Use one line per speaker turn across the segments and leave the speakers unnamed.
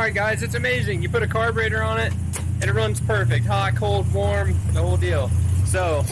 Alright guys, it's amazing. You put a carburetor on it and it runs perfect. Hot, cold, warm, the whole deal. So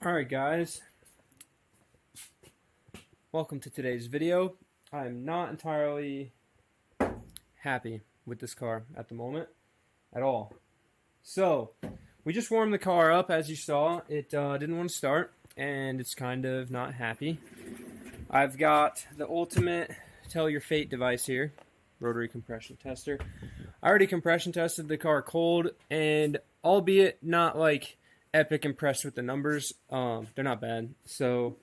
alright guys, welcome to today's video. I'm not entirely happy with this car at the moment at all. So we just warmed the car up. As you saw, it didn't want to start and it's kind of not happy. I've got the ultimate tell your fate device here, rotary compression tester. I already compression tested the car cold, and albeit not like epic impressed with the numbers, they're not bad. So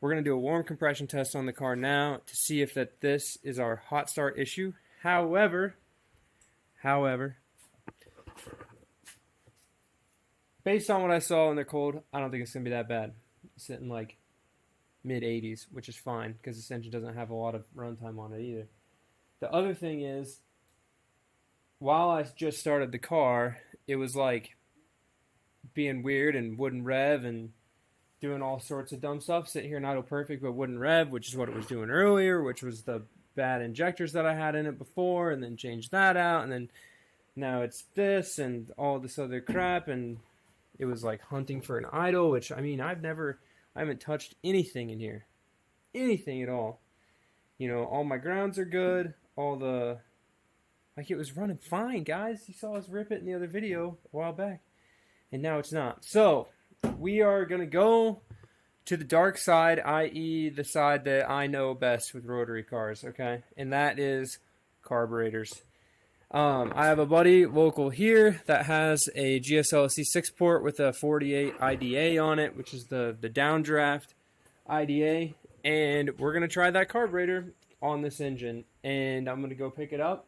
we're going to do a warm compression test on the car now to see if this is our hot start issue. However, based on what I saw when they're cold, I don't think it's going to be that bad. It's sitting like mid 80s, which is fine because this engine doesn't have a lot of runtime on it either. The other thing is, while I just started the car, it was like being weird and wouldn't rev and doing all sorts of dumb stuff. Sitting here in idle perfect but wouldn't rev, which is what it was doing earlier, which was the bad injectors that I had in it before, and then changed that out, and then now it's this and all this other crap, and it was like hunting for an idle, which, I mean, I haven't touched anything in here. Anything at all. You know, all my grounds are good, like, it was running fine, guys. You saw us rip it in the other video a while back. And now it's not. So, we are going to go to the dark side, i.e. the side that I know best with rotary cars, okay? And that is carburetors. I have a buddy local here that has a GSLC 6-port with a 48 IDA on it, which is the downdraft IDA. And we're going to try that carburetor on this engine. And I'm going to go pick it up.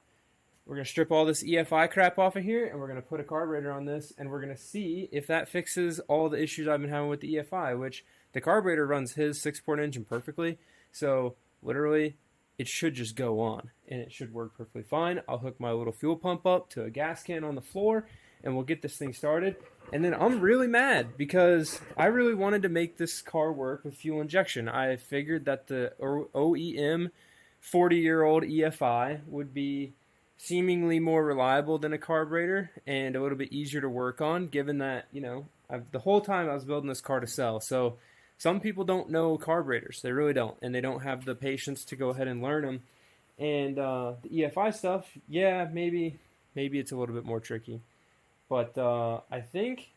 We're going to strip all this EFI crap off of here, and we're going to put a carburetor on this, and we're going to see if that fixes all the issues I've been having with the EFI, which the carburetor runs his 6-port engine perfectly. So, literally, it should just go on, and it should work perfectly fine. I'll hook my little fuel pump up to a gas can on the floor, and we'll get this thing started. And then I'm really mad because I really wanted to make this car work with fuel injection. I figured that the OEM 40-year-old EFI would be seemingly more reliable than a carburetor and a little bit easier to work on, given that, you know, the whole time I was building this car to sell. So some people don't know carburetors. They really don't, and they don't have the patience to go ahead and learn them. And the EFI stuff, yeah, maybe it's a little bit more tricky. But I think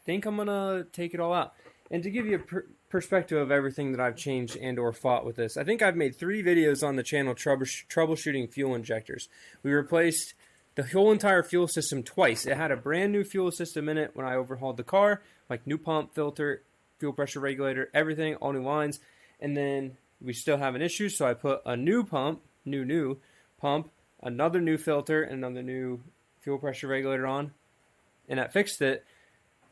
I'm going to take it all out. And to give you a perspective of everything that I've changed and or fought with this, I think I've made 3 videos on the channel troubleshooting fuel injectors. We replaced the whole entire fuel system twice. It had a brand new fuel system in it when I overhauled the car, like new pump, filter, fuel pressure regulator, everything, all new lines. And then we still have an issue, so I put a new pump, new pump, another new filter, and another new fuel pressure regulator on, and that fixed it.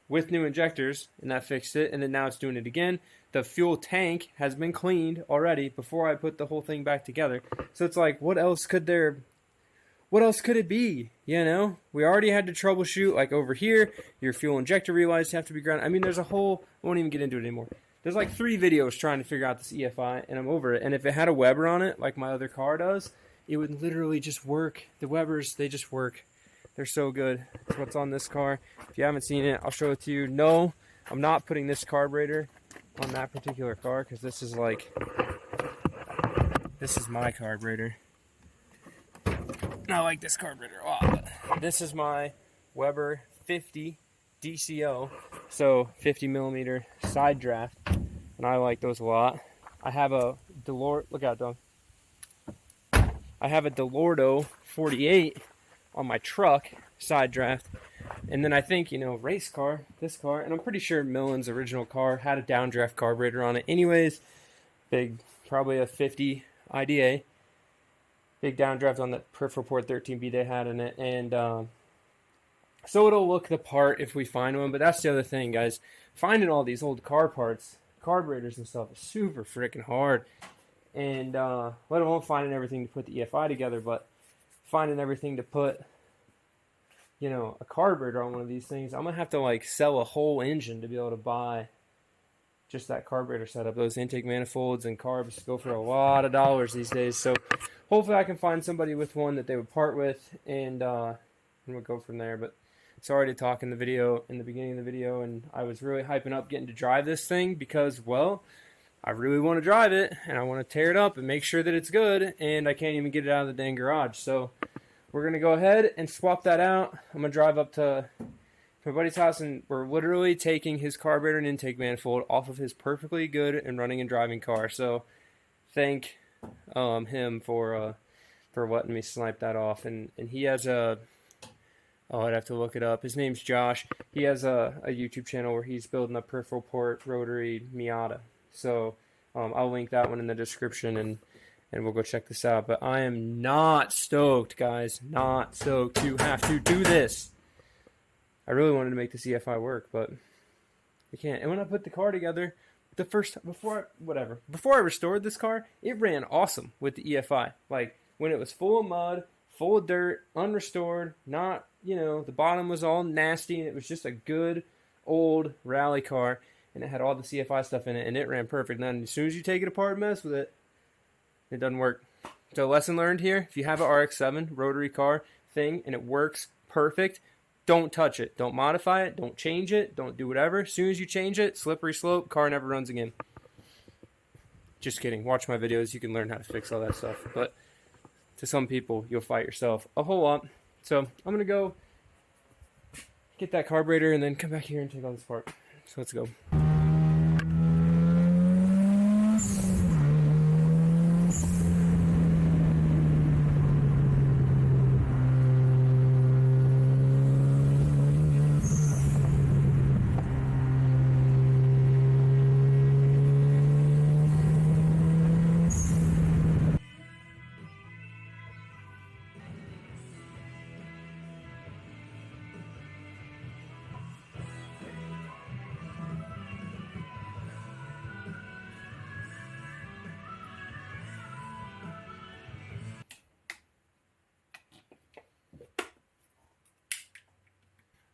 With new injectors, and that fixed it, and then now it's doing it again. The fuel tank has been cleaned already before I put the whole thing back together. So it's like, what else could it be? You know, we already had to troubleshoot, like over here, your fuel injector relays have to be grounded. I mean, there's a whole, I won't even get into it anymore. There's like 3 videos trying to figure out this EFI, and I'm over it. And if it had a Weber on it, like my other car does, it would literally just work. The Webers, they just work. They're so good. That's what's on this car. If you haven't seen it, I'll show it to you. No, I'm not putting this carburetor on that particular car because this is like This is my carburetor. I like this carburetor a lot. This is my Weber 50 DCO, so 50 millimeter side draft, and I like those a lot. I have a look out, dog. I have a Delordo 48 on my truck side draft, and then I think, you know, race car, this car, and I'm pretty sure Millen's original car had a downdraft carburetor on it. Anyways, big, probably a 50 IDA. Big downdraft on that peripheral port 13B they had in it, and so it'll look the part if we find one. But that's the other thing, guys. Finding all these old car parts, carburetors and stuff, is super freaking hard. And let alone finding everything to put the EFI together, but finding everything to put, you know, a carburetor on one of these things. I'm gonna have to like sell a whole engine to be able to buy just that carburetor setup. Those intake manifolds and carbs go for a lot of dollars these days. So hopefully I can find somebody with one that they would part with, and we'll go from there. But sorry to talk in the beginning of the video, and I was really hyping up getting to drive this thing because, well, I really want to drive it, and I want to tear it up and make sure that it's good, and I can't even get it out of the dang garage. So we're going to go ahead and swap that out. I'm going to drive up to my buddy's house, and we're literally taking his carburetor and intake manifold off of his perfectly good and running and driving car. So thank him for letting me snipe that off. And he has a, oh, I'd have to look it up. His name's Josh. He has a YouTube channel where he's building a peripheral port rotary Miata. So I'll link that one in the description, and we'll go check this out. But I am not stoked, guys. Not stoked to have to do this. I really wanted to make the CFI work, but I can't. And when I put the car together, before I restored this car, it ran awesome with the EFI. Like, when it was full of mud, full of dirt, unrestored, not, you know, the bottom was all nasty, and it was just a good old rally car, and it had all the CFI stuff in it, and it ran perfect. And then as soon as you take it apart and mess with it, it doesn't work. So lesson learned here, if you have an RX7 rotary car thing and it works perfect, don't touch it. Don't modify it. Don't change it. Don't do whatever. As soon as you change it, slippery slope, car never runs again. Just kidding. Watch my videos. You can learn how to fix all that stuff. But to some people, you'll fight yourself a whole lot. So I'm going to go get that carburetor and then come back here and take all this apart. So let's go.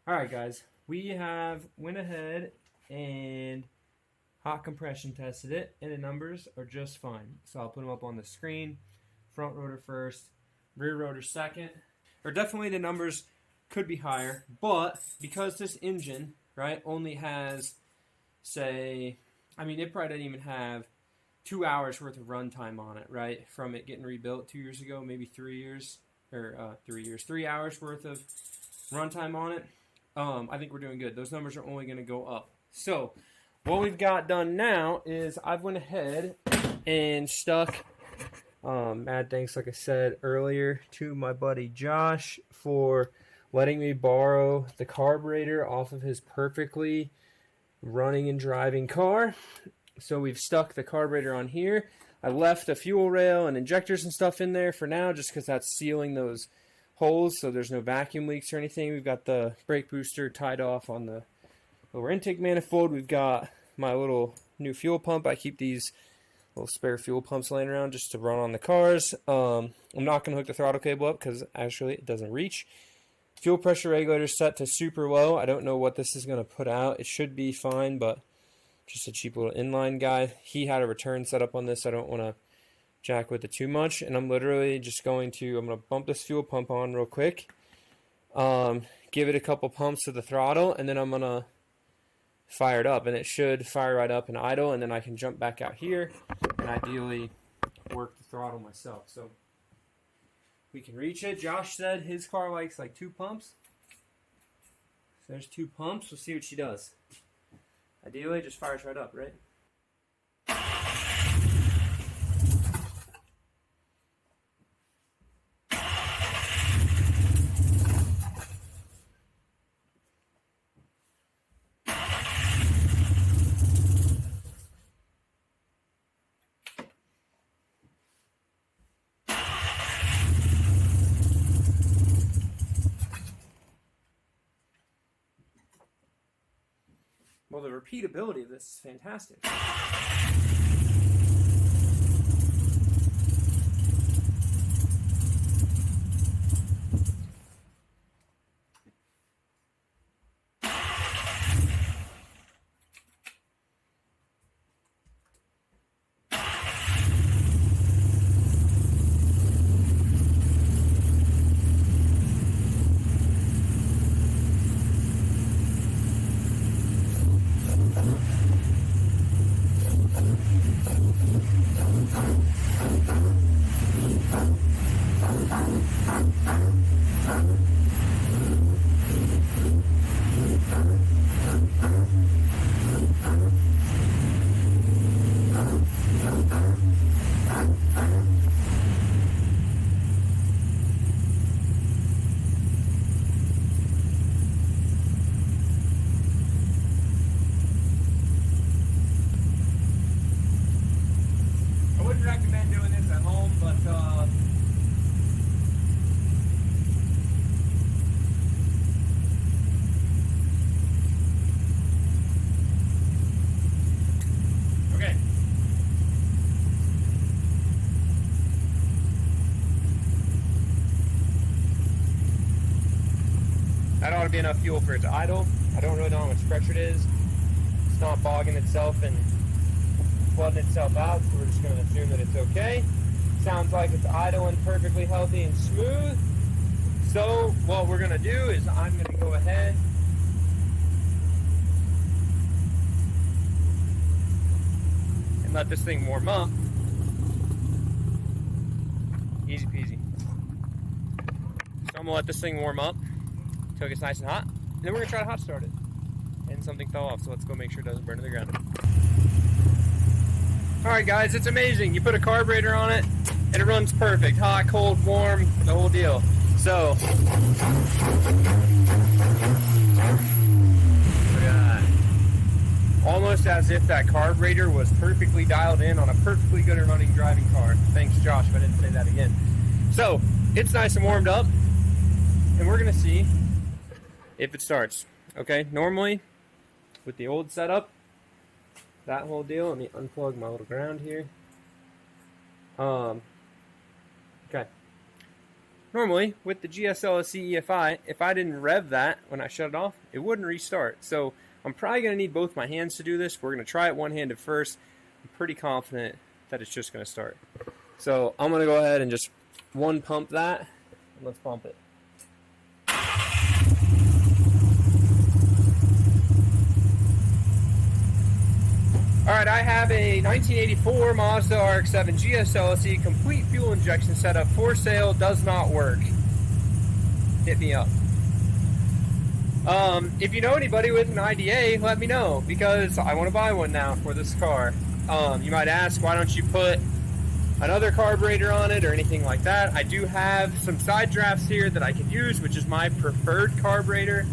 Alright guys, we have went ahead and hot compression tested it, and the numbers are just fine. So I'll put them up on the screen. Front rotor first, rear rotor second. Or definitely the numbers could be higher, but because this engine, right, only has, say, I mean, it probably didn't even have 2 hours worth of runtime on it, right, from it getting rebuilt 2 years ago, maybe 3 years, or 3 hours worth of runtime on it. I think we're doing good. Those numbers are only going to go up. So what we've got done now is I've went ahead and stuck mad thanks, like I said earlier, to my buddy Josh for letting me borrow the carburetor off of his perfectly running and driving car. So we've stuck the carburetor on here. I left a fuel rail and injectors and stuff in there for now just because that's sealing those holes so there's no vacuum leaks or anything. We've got the brake booster tied off on the lower intake manifold. We've got my little new fuel pump. I keep these little spare fuel pumps laying around just to run on the cars. I'm not going to hook the throttle cable up because actually it doesn't reach. Fuel pressure regulator set to super low. I don't know what this is going to put out. It should be fine, but just a cheap little inline guy. He had a return set up on this. I don't want to jack with it too much, and I'm literally just going to bump this fuel pump on real quick, give it a couple pumps to the throttle, and then I'm going to fire it up, and it should fire right up and idle, and then I can jump back out here and ideally work the throttle myself. So we can reach it. Josh said his car likes like 2 pumps. So there's 2 pumps. We'll see what she does. Ideally, it just fires right up, right? Well, the repeatability of this is fantastic. Recommend doing this at home, but okay. That ought to be enough fuel for it to idle. I don't really know how much pressure it is. It's not bogging itself and flooding itself out, so we're just going to assume that it's okay. Sounds like it's idling perfectly healthy and smooth. So what we're going to do is I'm going to go ahead and let this thing warm up. Easy peasy. So I'm going to let this thing warm up until it gets nice and hot. And then we're going to try to hot start it. And something fell off, so let's go make sure it doesn't burn to the ground. Alright guys, it's amazing. You put a carburetor on it, and it runs perfect. Hot, cold, warm, the whole deal. So, look at that. Almost as if that carburetor was perfectly dialed in on a perfectly good and running driving car. Thanks Josh, if I didn't say that again. So, it's nice and warmed up, and we're going to see if it starts. Okay, normally, with the old setup, that whole deal. Let me unplug my little ground here. Okay. Normally, with the GSLSC EFI, if I didn't rev that when I shut it off, it wouldn't restart. So I'm probably going to need both my hands to do this. We're going to try it one-handed first. I'm pretty confident that it's just going to start. So I'm going to go ahead and just one pump that, and let's pump it. Alright, I have a 1984 Mazda RX7 GSLSE complete fuel injection setup for sale, does not work. Hit me up. If you know anybody with an IDA, let me know, because I want to buy one now for this car. You might ask, why don't you put another carburetor on it or anything like that? I do have some side drafts here that I can use, which is my preferred carburetor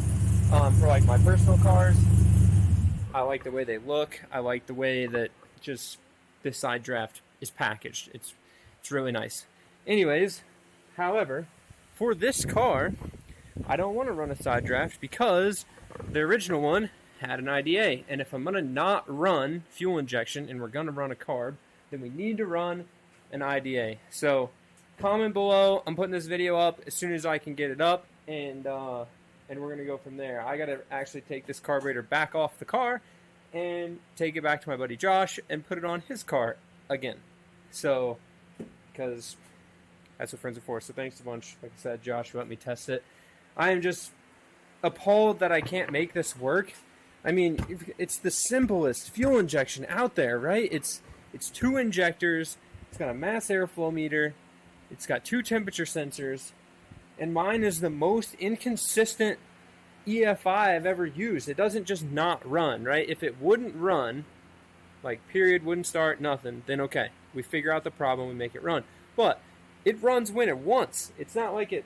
for like my personal cars. I like the way they look. I like the way that just this side draft is packaged. It's really nice. Anyways, however, for this car, I don't want to run a side draft because the original one had an IDA. And if I'm going to not run fuel injection and we're going to run a carb, then we need to run an IDA. So comment below. I'm putting this video up as soon as I can get it up, and we're going to go from there. I got to actually take this carburetor back off the car and take it back to my buddy Josh and put it on his car again. So, because that's what friends are for. So thanks a bunch. Like I said, Josh let me test it. I am just appalled that I can't make this work. I mean, it's the simplest fuel injection out there, right? It's 2 injectors, It's got a mass airflow meter. It's got 2 temperature sensors. And mine is the most inconsistent EFI I've ever used. It doesn't just not run, right? If it wouldn't run, like period, wouldn't start, nothing, then okay. We figure out the problem, we make it run. But it runs when it wants. It's not like it,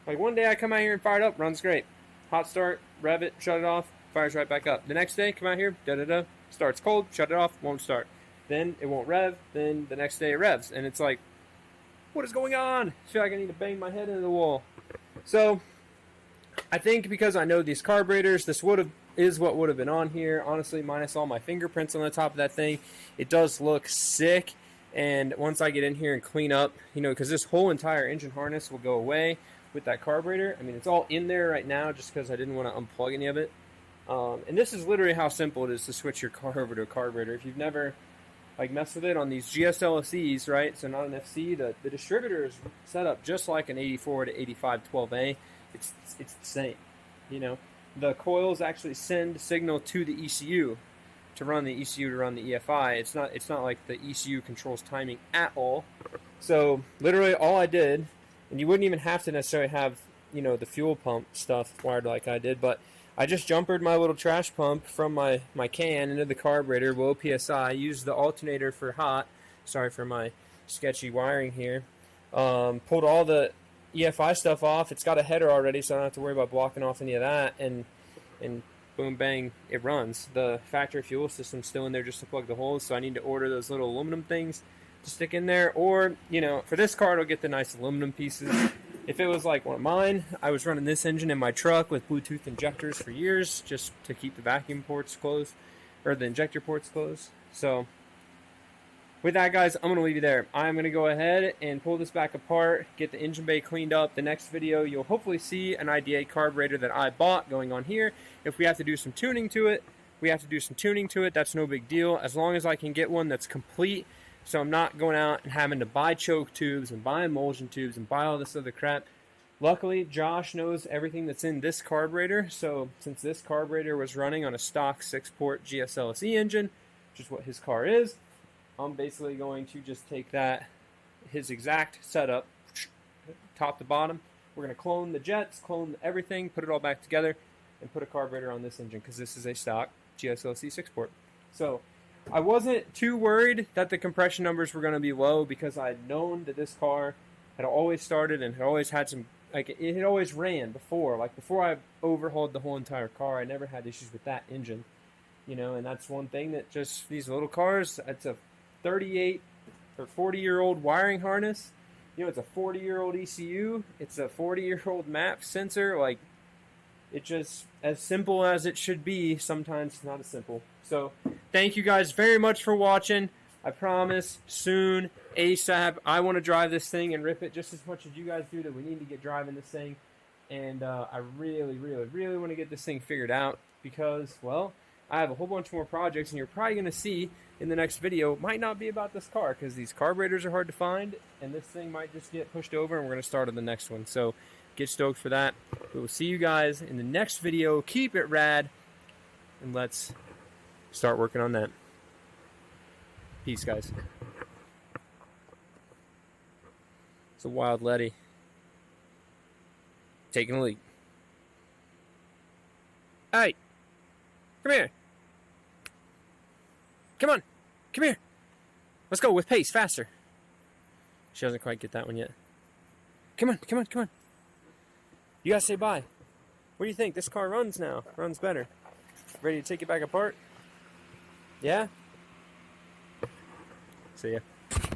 like one day I come out here and fire it up, runs great. Hot start, rev it, shut it off, fires right back up. The next day, come out here, da-da-da, starts cold, shut it off, won't start. Then it won't rev, then the next day it revs. And it's like, what is going on? I feel like I need to bang my head into the wall. So, I think because I know these carburetors, this is what would have been on here. Honestly, minus all my fingerprints on the top of that thing, it does look sick. And once I get in here and clean up, you know, because this whole entire engine harness will go away with that carburetor. I mean, it's all in there right now just because I didn't want to unplug any of it. And this is literally how simple it is to switch your car over to a carburetor. If you've never like messed with it on these GSLSEs, right? So not an FC. The distributor is set up just like an 84 to 85 12A. It's the same, you know. The coils actually send signal to the ECU to run the ECU to run the EFI. It's not like the ECU controls timing at all. So literally all I did, and you wouldn't even have to necessarily have, you know, the fuel pump stuff wired like I did, but I just jumpered my little trash pump from my can into the carburetor, low PSI, used the alternator for hot. Sorry for my sketchy wiring here. Pulled all the EFI stuff off. It's got a header already, so I don't have to worry about blocking off any of that, and boom, bang, it runs. The factory fuel system's still in there just to plug the holes, so I need to order those little aluminum things to stick in there, or, you know, for this car, it'll get the nice aluminum pieces. If it was like one of mine, I was running this engine in my truck with Bluetooth injectors for years just to keep the vacuum ports closed, or the injector ports closed. So with that, guys, I'm going to leave you there. I'm going to go ahead and pull this back apart, get the engine bay cleaned up. The next video, you'll hopefully see an IDA carburetor that I bought going on here. If we have to do some tuning to it, we have to do some tuning to it. That's no big deal, as long as I can get one that's complete, so I'm not going out and having to buy choke tubes and buy emulsion tubes and buy all this other crap. Luckily, Josh knows everything that's in this carburetor, so since this carburetor was running on a stock 6-port GSLSE engine, which is what his car is, I'm basically going to just take that, his exact setup, top to bottom. We're going to clone the jets, clone everything, put it all back together, and put a carburetor on this engine, because this is a stock GSLC 6-port. So I wasn't too worried that the compression numbers were going to be low, because I had known that this car had always started and had always had some, like, it had always ran before. Like, before I overhauled the whole entire car, I never had issues with that engine. You know, and that's one thing that just, these little cars, it's a 38 or 40-year-old wiring harness. You know, it's a 40-year-old ECU. It's a 40-year-old map sensor. Like, it just, as simple as it should be, sometimes it's not as simple. So, thank you guys very much for watching. I promise, soon, ASAP, I want to drive this thing and rip it just as much as you guys do, that we need to get driving this thing. And I really, really, really want to get this thing figured out, because, well, I have a whole bunch more projects, and you're probably going to see in the next video, might not be about this car, because these carburetors are hard to find, and this thing might just get pushed over, and we're going to start on the next one. So get stoked for that. We will see you guys in the next video. Keep it rad, and let's start working on that. Peace, guys. It's a wild Letty taking a leak. Hey, come here. Come on, come here. Let's go with pace, faster. She doesn't quite get that one yet. Come on, come on, come on. You gotta say bye. What do you think? This car runs now. Runs better. Ready to take it back apart? Yeah? See ya.